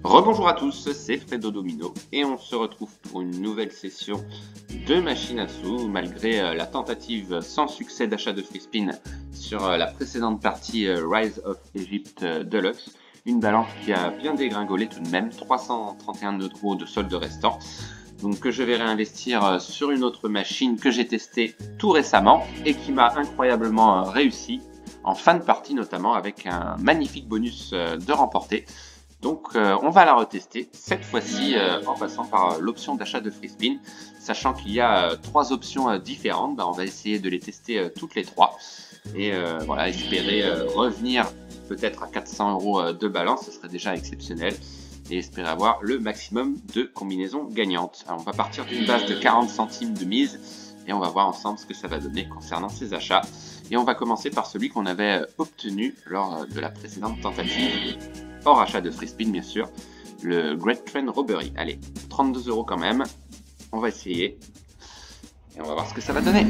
Rebonjour à tous, c'est Fredo Domino et on se retrouve pour une nouvelle session de machine à sous malgré la tentative sans succès d'achat de free spin sur la précédente partie Rise of Egypt Deluxe. Une balance qui a bien dégringolé tout de même, 331 € de solde restant. Donc que je vais réinvestir sur une autre machine que j'ai testée tout récemment et qui m'a incroyablement réussi en fin de partie notamment avec un magnifique bonus de remporté. Donc on va la retester, cette fois-ci en passant par l'option d'achat de free spin, sachant qu'il y a trois options différentes, on va essayer de les tester toutes les trois, et voilà, espérer revenir peut-être à 400 € de balance, ce serait déjà exceptionnel, et espérer avoir le maximum de combinaisons gagnantes. Alors, on va partir d'une base de 40 centimes de mise, et on va voir ensemble ce que ça va donner concernant ces achats. Et on va commencer par celui qu'on avait obtenu lors de la précédente tentative, hors achat de free spin bien sûr, le Great Train Robbery. Allez, 32 € quand même, on va essayer, et on va voir ce que ça va donner.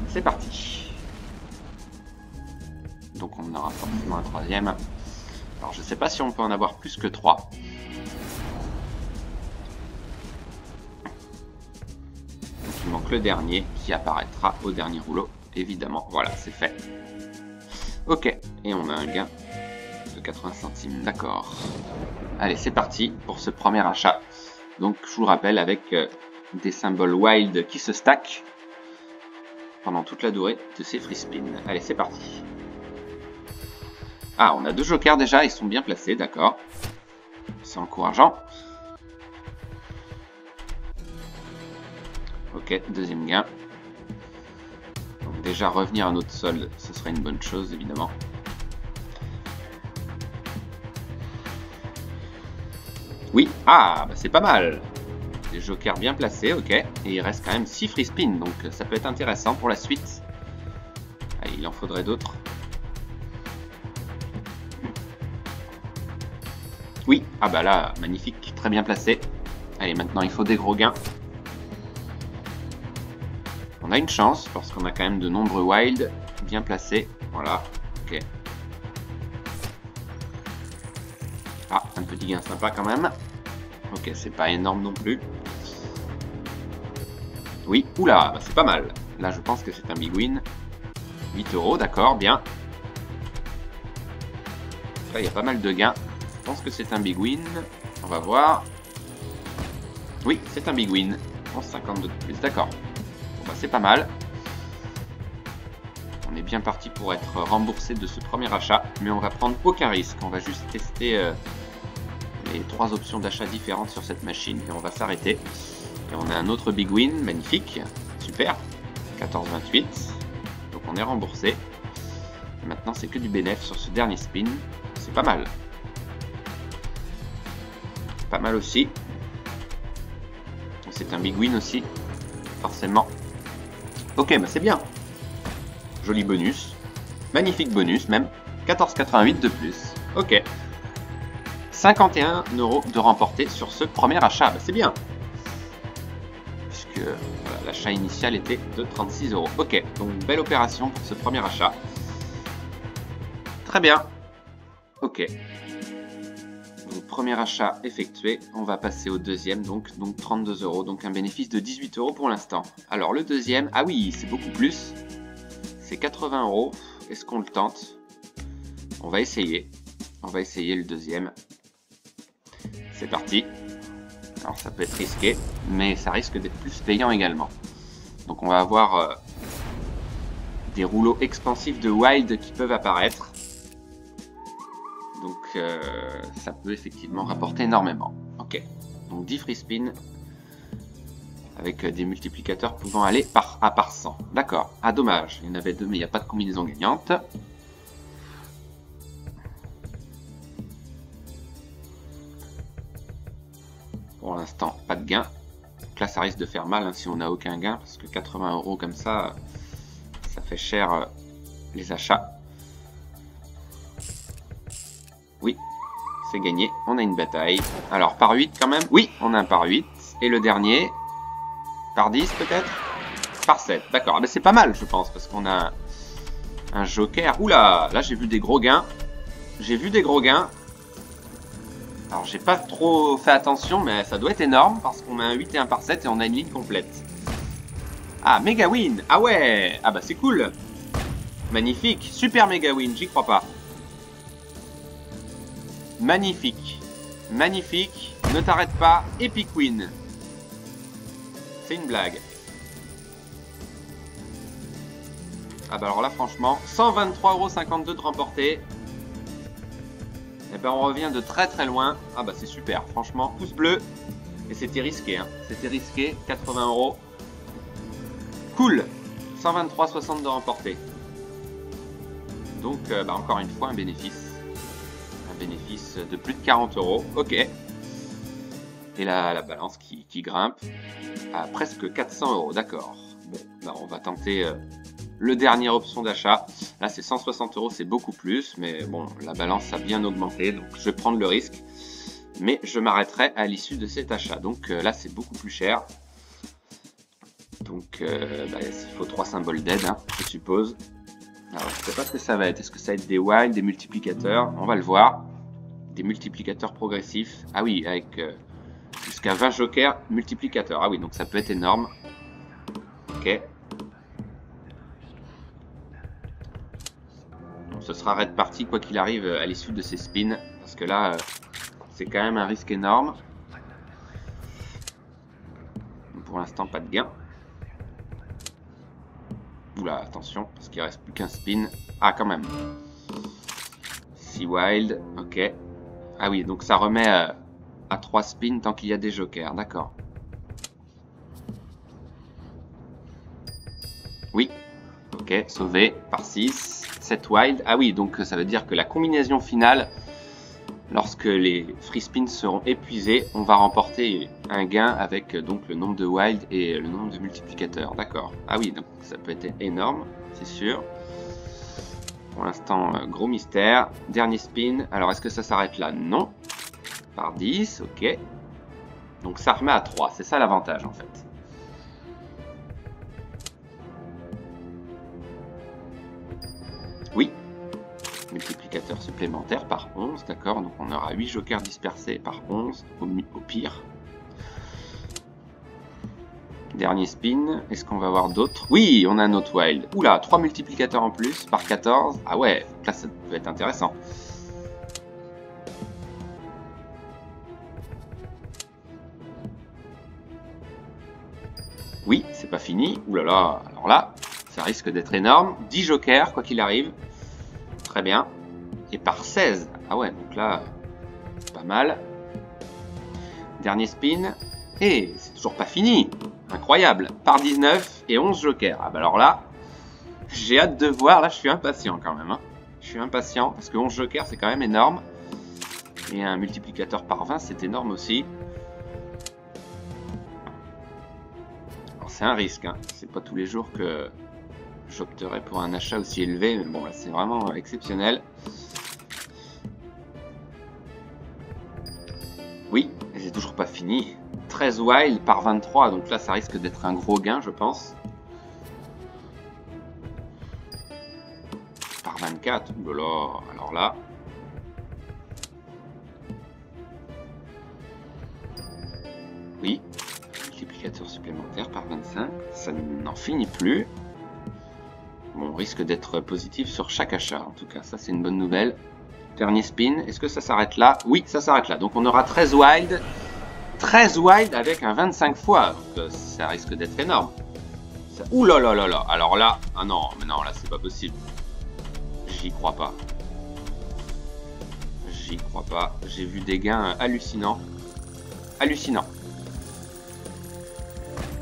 C'est parti. Donc on aura forcément un troisième. Alors je sais pas si on peut en avoir plus que 3. Donc il manque le dernier qui apparaîtra au dernier rouleau, évidemment. Voilà, c'est fait. Ok, et on a un gain de 80 centimes, d'accord. Allez, c'est parti pour ce premier achat. Donc, je vous rappelle, avec des symboles wild qui se stackent pendant toute la durée de ces free spins. Allez, c'est parti. Ah, on a deux jokers déjà, ils sont bien placés, d'accord. C'est encourageant. Ok, deuxième gain. Donc déjà, revenir à notre solde, ce serait une bonne chose, évidemment. Oui, ah, bah c'est pas mal. Des jokers bien placés, ok. Et il reste quand même 6 free spin, donc ça peut être intéressant pour la suite. Allez, il en faudrait d'autres. Oui, ah bah là, magnifique, très bien placé. Allez, maintenant il faut des gros gains. On a une chance, parce qu'on a quand même de nombreux wild bien placés. Voilà, ok. Ah, un petit gain sympa quand même. Ok, c'est pas énorme non plus. Oui, oula, bah c'est pas mal. Là, je pense que c'est un big win. 8 €, d'accord, bien. Là, il y a pas mal de gains. Je pense que c'est un big win. On va voir. Oui, c'est un big win. 11,52 de plus, d'accord. Bon, bah c'est pas mal. On est bien parti pour être remboursé de ce premier achat, mais on va prendre aucun risque. On va juste tester les trois options d'achat différentes sur cette machine et on va s'arrêter. Et on a un autre big win, magnifique, super, 14,28. Donc on est remboursé. Et maintenant c'est que du bénéfice sur ce dernier spin. C'est pas mal. Pas mal aussi. C'est un big win aussi, forcément. Ok, bah c'est bien. Joli bonus. Magnifique bonus même. 14,88 de plus. Ok. 51 € de remporté sur ce premier achat. Bah, c'est bien. Puisque voilà, l'achat initial était de 36 €. Ok, donc belle opération pour ce premier achat. Très bien. Ok. Donc premier achat effectué. On va passer au deuxième, donc 32 €. Donc un bénéfice de 18 € pour l'instant. Alors le deuxième, ah oui, c'est beaucoup plus. C'est 80 €. Est-ce qu'on le tente? On va essayer. On va essayer le deuxième. C'est parti. Alors ça peut être risqué, mais ça risque d'être plus payant également. Donc on va avoir des rouleaux expansifs de wild qui peuvent apparaître. Donc ça peut effectivement rapporter énormément. Ok. Donc 10 free spin avec des multiplicateurs pouvant aller à par 100. D'accord. Ah dommage, il y en avait deux mais il n'y a pas de combinaison gagnante. Pour l'instant, pas de gain. Donc là, ça risque de faire mal hein, si on n'a aucun gain, parce que 80 € comme ça fait cher les achats. Oui, c'est gagné. On a une bataille. Alors, par 8 quand même. Oui, on a un par 8. Et le dernier, par 10 peut-être? Par 7. D'accord. Mais c'est pas mal, je pense, parce qu'on a un joker. Oula, là, j'ai vu des gros gains. J'ai vu des gros gains. Alors j'ai pas trop fait attention, mais ça doit être énorme parce qu'on a un 8 et un par 7 et on a une ligne complète. Ah, méga win. Ah ouais. Ah bah c'est cool. Magnifique. Super méga win, j'y crois pas. Magnifique. Magnifique. Ne t'arrête pas. Epic win. C'est une blague. Ah bah alors là franchement, 123,52 € de remporté. Et ben on revient de très très loin. Ah bah c'est super, franchement, pouce bleu. Et c'était risqué, hein. C'était risqué, 80 €. Cool. 123,60 de remporté. Donc bah encore une fois un bénéfice. Un bénéfice de plus de 40 €. Ok. Et là la balance qui grimpe à presque 400 €, d'accord. Bon, bah on va tenter le dernier option d'achat. Là c'est 160 €, c'est beaucoup plus, mais bon, la balance a bien augmenté, donc je vais prendre le risque. Mais je m'arrêterai à l'issue de cet achat. Donc là c'est beaucoup plus cher. Donc bah, il faut 3 symboles d'aide, hein, je suppose. Alors je sais pas ce que ça va être. Est-ce que ça va être des wilds, des multiplicateurs? On va le voir. Des multiplicateurs progressifs. Ah oui, avec jusqu'à 20 jokers multiplicateurs. Ah oui, donc ça peut être énorme. Ok. Donc ce sera raid party quoi qu'il arrive à l'issue de ces spins. Parce que là, c'est quand même un risque énorme. Pour l'instant, pas de gain. Oula, attention, parce qu'il reste plus qu'un spin. Ah, quand même. 6 wild, ok. Ah oui, donc ça remet à 3 spins tant qu'il y a des jokers, d'accord. Oui, ok, sauvé par 6. 7 wild. Ah oui, donc ça veut dire que la combinaison finale, lorsque les free spins seront épuisés, on va remporter un gain avec donc le nombre de wild et le nombre de multiplicateurs. D'accord. Ah oui, donc ça peut être énorme, c'est sûr. Pour l'instant, gros mystère. Dernier spin. Alors, est-ce que ça s'arrête là? Non. Par 10, ok. Donc ça remet à 3, c'est ça l'avantage en fait. Oui. Multiplicateur supplémentaire par 11, d'accord. Donc on aura 8 jokers dispersés par 11 au pire. Dernier spin, est-ce qu'on va avoir d'autres? Oui, on a un autre wild. Oula, 3 multiplicateurs en plus par 14. Ah ouais, là ça peut être intéressant. Oui, c'est pas fini. Ouh là là, alors là, ça risque d'être énorme. 10 jokers, quoi qu'il arrive. Très bien. Et par 16. Ah ouais, donc là, pas mal. Dernier spin. Et c'est toujours pas fini. Incroyable. Par 19 et 11 jokers. Ah bah alors là, j'ai hâte de voir. Là, je suis impatient quand même. Hein. Je suis impatient parce que 11 jokers, c'est quand même énorme. Et un multiplicateur par 20, c'est énorme aussi. C'est un risque, hein. C'est pas tous les jours que j'opterai pour un achat aussi élevé, mais bon là c'est vraiment exceptionnel. Oui, et c'est toujours pas fini. 13 wild par 23, donc là ça risque d'être un gros gain je pense. Par 24, oulala, alors là. Oui. Multiplicateur supplémentaire par 25, ça n'en finit plus. Bon, on risque d'être positif sur chaque achat, en tout cas, ça c'est une bonne nouvelle. Dernier spin, est-ce que ça s'arrête là? Oui, ça s'arrête là, donc on aura 13 wild. 13 wild avec un 25 fois, donc ça risque d'être énorme. Ouh là là là là, alors là, ah non, mais non, là c'est pas possible. J'y crois pas. J'y crois pas, j'ai vu des gains hallucinants. Hallucinants.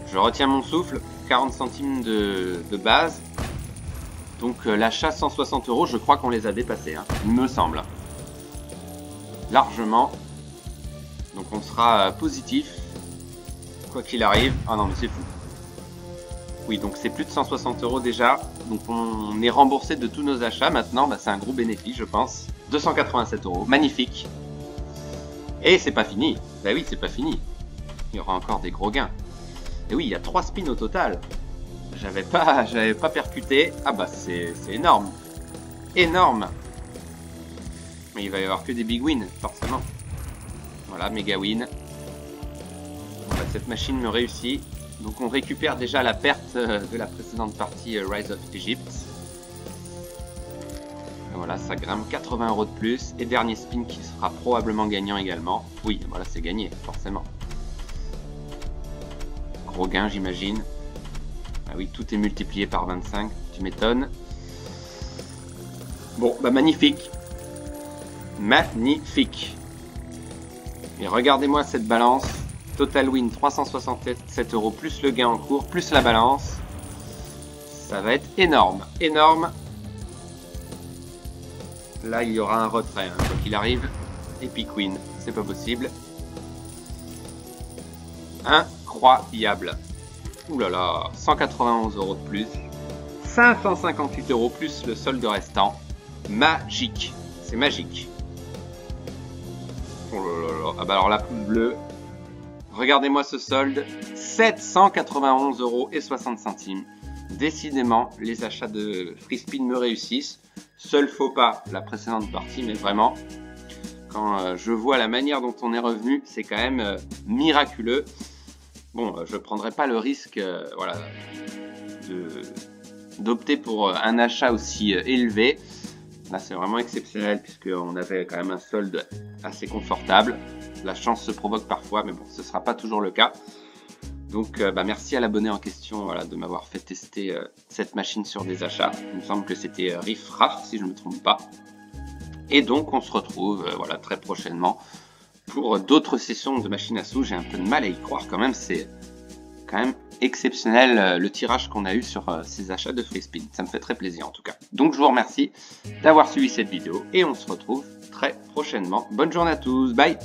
Je retiens mon souffle, 40 centimes de base. Donc l'achat 160 €, je crois qu'on les a dépassés, hein, il me semble. Largement. Donc on sera positif, quoi qu'il arrive. Ah non mais c'est fou. Oui, donc c'est plus de 160 € déjà. Donc on est remboursé de tous nos achats maintenant. Bah, c'est un gros bénéfice, je pense. 287 €, magnifique. Et c'est pas fini. Bah oui, c'est pas fini. Il y aura encore des gros gains. Et oui, il y a 3 spins au total. J'avais pas percuté. Ah bah c'est énorme. Énorme. Mais il va y avoir que des big wins, forcément. Voilà, méga win. Voilà, cette machine me réussit. Donc on récupère déjà la perte de la précédente partie Rise of Egypt. Et voilà, ça grimpe 80 € de plus. Et dernier spin qui sera probablement gagnant également. Oui, voilà, c'est gagné, forcément. Gros gain, j'imagine. Ah oui, tout est multiplié par 25, tu m'étonnes. Bon, bah magnifique. Magnifique. Et regardez-moi cette balance. Total win 367 € plus le gain en cours, plus la balance. Ça va être énorme, énorme. Là, il y aura un retrait, hein, quoi qu'il arrive. Epic win, c'est pas possible. Incroyable. Ouh là là, 191 € de plus. 558 € plus le solde restant. Magique. C'est magique. Oh là là là. Ah bah alors la pouce bleue. Regardez-moi ce solde. 791 € et 60 centimes. Décidément, les achats de free spin me réussissent. Seul faux pas la précédente partie, mais vraiment, quand je vois la manière dont on est revenu, c'est quand même miraculeux. Bon, je ne prendrai pas le risque voilà, d'opter pour un achat aussi élevé. Là, c'est vraiment exceptionnel puisqu'on avait quand même un solde assez confortable. La chance se provoque parfois, mais bon, ce ne sera pas toujours le cas. Donc, merci à l'abonné en question voilà, de m'avoir fait tester cette machine sur des achats. Il me semble que c'était Riff Raff, si je ne me trompe pas. Et donc, on se retrouve voilà, très prochainement pour d'autres sessions de machine à sous. J'ai un peu de mal à y croire quand même. C'est quand même exceptionnel le tirage qu'on a eu sur ces achats de free spin. Ça me fait très plaisir en tout cas. Donc, je vous remercie d'avoir suivi cette vidéo et on se retrouve très prochainement. Bonne journée à tous. Bye!